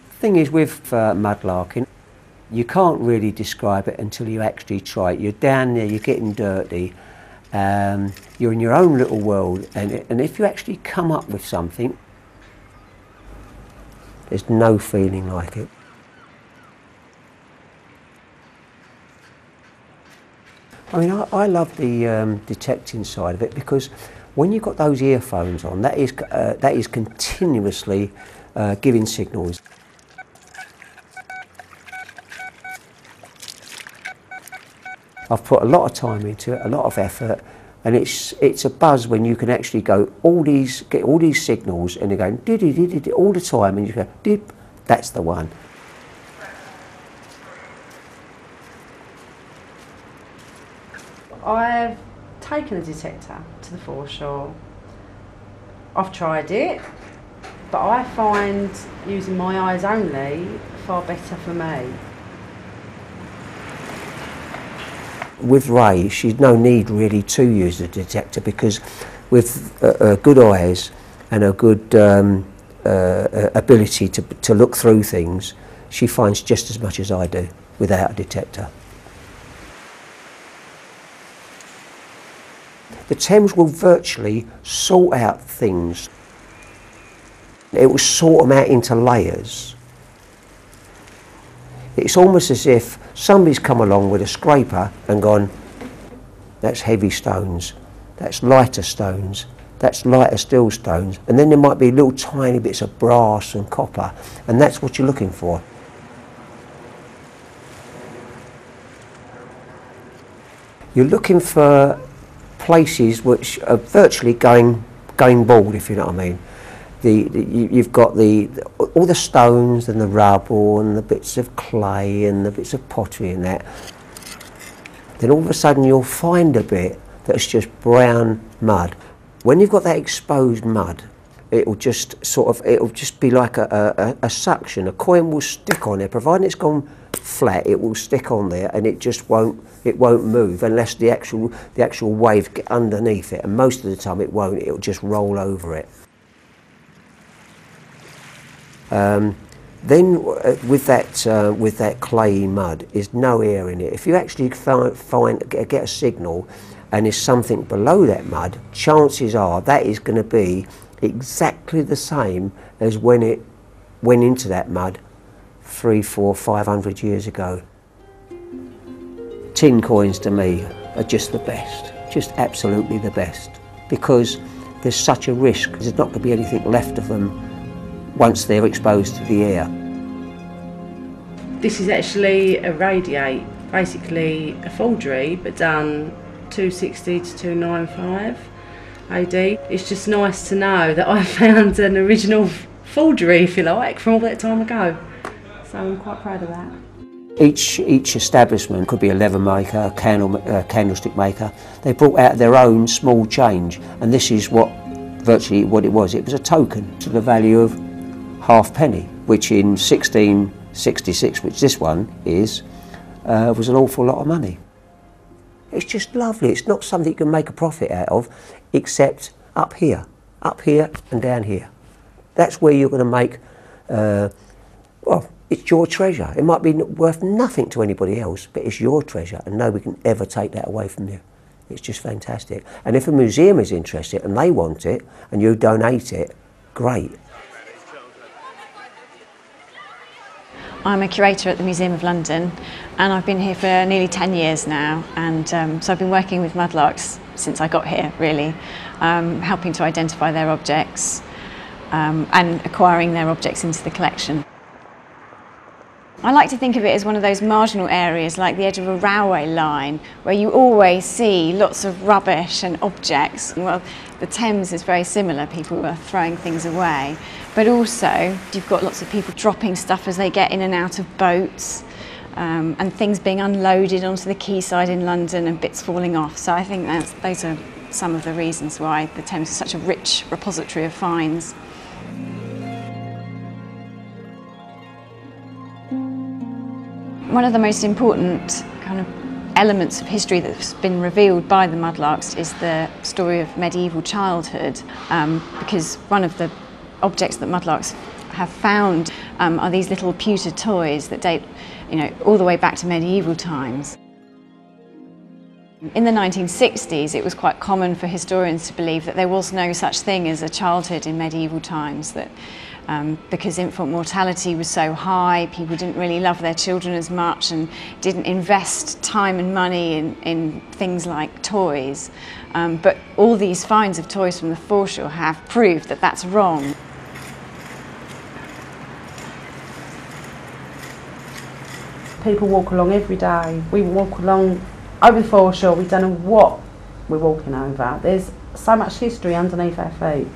The thing is with mudlarking, you can't really describe it until you actually try it. You're down there, you're getting dirty, you're in your own little world, and if you actually come up with something, there's no feeling like it. I mean, I love the detecting side of it, because when you've got those earphones on, that is continuously giving signals. I've put a lot of time into it, a lot of effort, and it's a buzz when you can actually go get all these signals, and they're going did all the time, and you go dip, that's the one. I've taken a detector to the foreshore. I've tried it, but I find using my eyes only far better for me. With Ray, she's no need really to use the detector, because with good eyes and a good ability to look through things, she finds just as much as I do without a detector. The Thames will virtually sort out things. It will sort them out into layers. It's almost as if somebody's come along with a scraper and gone, that's heavy stones, that's lighter stones, that's lighter steel stones, and then there might be little tiny bits of brass and copper, and that's what you're looking for. You're looking for places which are virtually going bald, if you know what I mean. You've got all the stones and the rubble and the bits of clay and the bits of pottery and that. Then all of a sudden you'll find a bit that's just brown mud. When you've got that exposed mud, it'll just be like a suction. A coin will stick on there, providing it's gone flat. It will stick on there, and it just won't move unless the actual wave get underneath it. And most of the time it won't. It'll just roll over it. Then with that clayey mud, is no air in it. If you actually get a signal and there's something below that mud, chances are that is going to be exactly the same as when it went into that mud 300, 400, 500 years ago. Tin coins to me are just the best, just absolutely the best, because there's such a risk. There's not going to be anything left of them once they're exposed to the air. This is actually a radiate, basically a forgery, but done 260 to 295 AD. It's just nice to know that I found an original forgery, if you like, from all that time ago. So I'm quite proud of that. Each establishment could be a leather maker, a candlestick maker. They brought out their own small change, and this is virtually what it was. It was a token to the value of halfpenny, which in 1666, which this one is, was an awful lot of money. It's just lovely. It's not something you can make a profit out of, except up here and down here. That's where you're going to make, well, it's your treasure. It might be worth nothing to anybody else, but it's your treasure, and nobody can ever take that away from you. It's just fantastic. And if a museum is interested and they want it, and you donate it, great. I'm a curator at the Museum of London, and I've been here for nearly 10 years now, and so I've been working with Mudlarks since I got here, really, helping to identify their objects and acquiring their objects into the collection. I like to think of it as one of those marginal areas, like the edge of a railway line, where you always see lots of rubbish and objects. Well, the Thames is very similar. People are throwing things away, but also you've got lots of people dropping stuff as they get in and out of boats, and things being unloaded onto the quayside in London and bits falling off. So I think those are some of the reasons why the Thames is such a rich repository of finds. One of the most important kind of elements of history that's been revealed by the Mudlarks is the story of medieval childhood, because one of the objects that Mudlarks have found are these little pewter toys that date, all the way back to medieval times. In the 1960s, it was quite common for historians to believe that there was no such thing as a childhood in medieval times, that because infant mortality was so high, people didn't really love their children as much and didn't invest time and money in things like toys. But all these finds of toys from the foreshore have proved that that's wrong. People walk along every day. We walk along over the foreshore, we don't know what we're walking over. There's so much history underneath our feet.